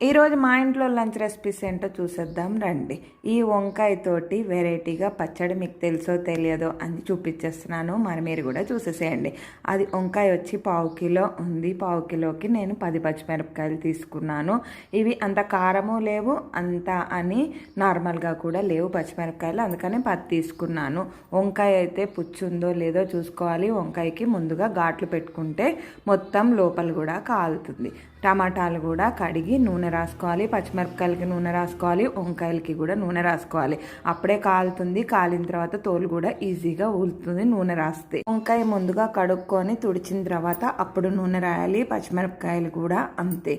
ఈరోజు మా ఇంట్లో లంచ్ రెసిపీస్ ఏంటో చూసేద్దాం రండి. ఈ వంకాయతోటి వెరైటీగా పచ్చడి మీకు తెలుసో తెలియదో అని చూపించేస్తున్నాను. మరి మీరు కూడా చూసేసేయండి. అది వంకాయ వచ్చి 1/2 కిలో ఉంది. 1/2 కిలోకి నేను 10 పచ్చిమిరపకాయలు తీసుకున్నాను. ఇవి అంత కారము లేవు, అంత అని నార్మల్గా కూడా లేవు పచ్చిమిరపకాయలు, అందుకని 10 తీసుకున్నాను. వంకాయ అయితే పుచ్చుందో లేదో చూసుకోవాలి. వంకాయకి ముందుగా ఘాట్లు పెట్టుకుంటే మొత్తం లోపల కూడా కాలుతుంది. టమాటాలు కూడా కడిగి నూనె రాసుకోవాలి, పచ్చిమిరపకాయలకి నూనె రాసుకోవాలి, వంకాయలకి కూడా నూనె రాసుకోవాలి. అప్పుడే కాలుతుంది. కాలిన తర్వాత తోలు కూడా ఈజీగా ఊలుతుంది నూనె రాస్తే. వంకాయ ముందుగా కడుక్కొని తుడిచిన తర్వాత అప్పుడు నూనె రాయాలి. పచ్చిమిరపకాయలు కూడా అంతే,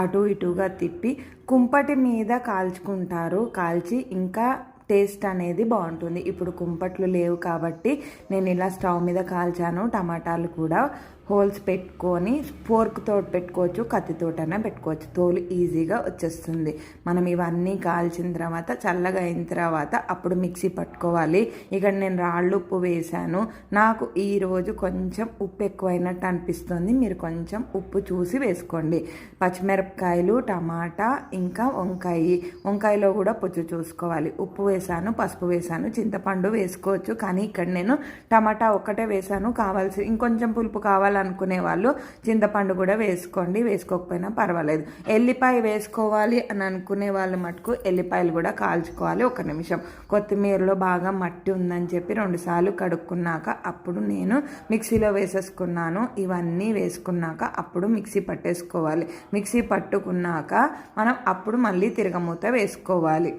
అటు ఇటుగా తిప్పి కుంపటి మీద కాల్చుకుంటారు. కాల్చి ఇంకా టేస్ట్ అనేది బాగుంటుంది. ఇప్పుడు కుంపట్లు లేవు కాబట్టి నేను ఇలా స్టవ్ మీద కాల్చాను. టమాటాలు కూడా హోల్స్ పెట్టుకొని ఫోర్క్తో పెట్టుకోవచ్చు, కత్తితోటైనా పెట్టుకోవచ్చు. తోలు ఈజీగా వచ్చేస్తుంది. మనం ఇవన్నీ కాల్చిన తర్వాత చల్లగా అయిన తర్వాత అప్పుడు మిక్సీ పట్టుకోవాలి. ఇక్కడ నేను రాళ్ళు ఉప్పు వేశాను. నాకు ఈరోజు కొంచెం ఉప్పు ఎక్కువైనట్టు అనిపిస్తుంది. మీరు కొంచెం ఉప్పు చూసి వేసుకోండి. పచ్చిమిరపకాయలు, టమాటా, ఇంకా వంకాయలో కూడా పుచ్చు చూసుకోవాలి. ఉప్పు వేసాను, పసుపు వేసాను, చింతపండు వేసుకోవచ్చు. కానీ ఇక్కడ నేను టమాటా ఒక్కటే వేసాను. కావాల్సి ఇంకొంచెం పులుపు కావాలనుకునే వాళ్ళు చింతపండు కూడా వేసుకోండి, వేసుకోకపోయినా పర్వాలేదు. ఎల్లిపాయ వేసుకోవాలి అని అనుకునే వాళ్ళు మటుకు ఎల్లిపాయలు కూడా కాల్చుకోవాలి 1 నిమిషం. కొత్తిమీరలో బాగా మట్టి ఉందని చెప్పి 2 సార్లు కడుక్కున్నాక అప్పుడు నేను మిక్సీలో వేసేసుకున్నాను. ఇవన్నీ వేసుకున్నాక అప్పుడు మిక్సీ పట్టేసుకోవాలి. మిక్సీ పట్టుకున్నాక మనం అప్పుడు మళ్ళీ తిరగమూత వేసుకోవాలి.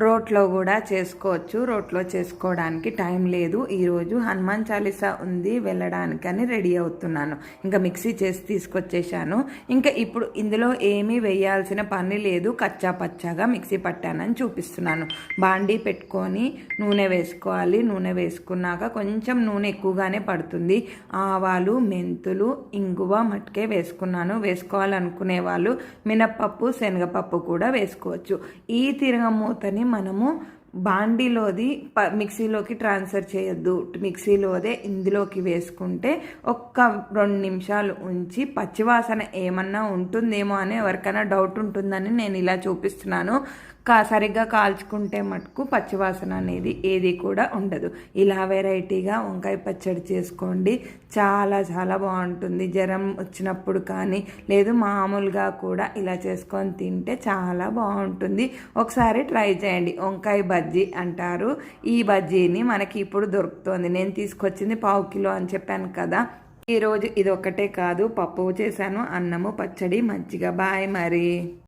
రోట్లో కూడా చేసుకోవచ్చు. రోట్లో చేసుకోవడానికి టైం లేదు. ఈరోజు హనుమాన్ చాలీసా ఉంది, వెళ్ళడానికని రెడీ అవుతున్నాను. ఇంకా మిక్సీ చేసి తీసుకొచ్చేసాను. ఇంకా ఇప్పుడు ఇందులో ఏమీ వేయాల్సిన పని లేదు. కచ్చా పచ్చాగా మిక్సీ పట్టానని చూపిస్తున్నాను. బాండీ పెట్టుకొని నూనె వేసుకోవాలి. నూనె వేసుకున్నాక కొంచెం నూనె ఎక్కువగానే పడుతుంది. ఆవాలు, మెంతులు, ఇంగువ మట్టుకే వేసుకున్నాను. వేసుకోవాలనుకునే వాళ్ళు మినప్పప్పు, శనగపప్పు కూడా వేసుకోవచ్చు. ఈ తిరగమూతని మనము బాండీలోది మిక్సీలోకి ట్రాన్స్ఫర్ చేయొద్దు. మిక్సీలోదే ఇందులోకి వేసుకుంటే 1-2 నిమిషాలు ఉంచి పచ్చివాసన ఏమన్నా ఉంటుందేమో అని ఎవరికైనా డౌట్ ఉంటుందని నేను ఇలా చూపిస్తున్నాను. సరిగ్గా కాల్చుకుంటే మటుకు పచ్చివాసన అనేది ఏది కూడా ఉండదు. ఇలా వెరైటీగా వంకాయ పచ్చడి చేసుకోండి. చాలా చాలా బాగుంటుంది. జ్వరం వచ్చినప్పుడు కానీ లేదు మామూలుగా కూడా ఇలా చేసుకొని తింటే చాలా బాగుంటుంది. ఒకసారి ట్రై చేయండి. వంకాయ బజ్జీ అంటారు. ఈ బజ్జీని మనకి ఇప్పుడు దొరుకుతుంది. నేను తీసుకొచ్చింది 1/2 కిలో అని చెప్పాను కదా. ఈరోజు ఇది ఒక్కటే కాదు, పప్పు చేశాను, అన్నము, పచ్చడి, మజ్జిగ. బాయ్ మరి.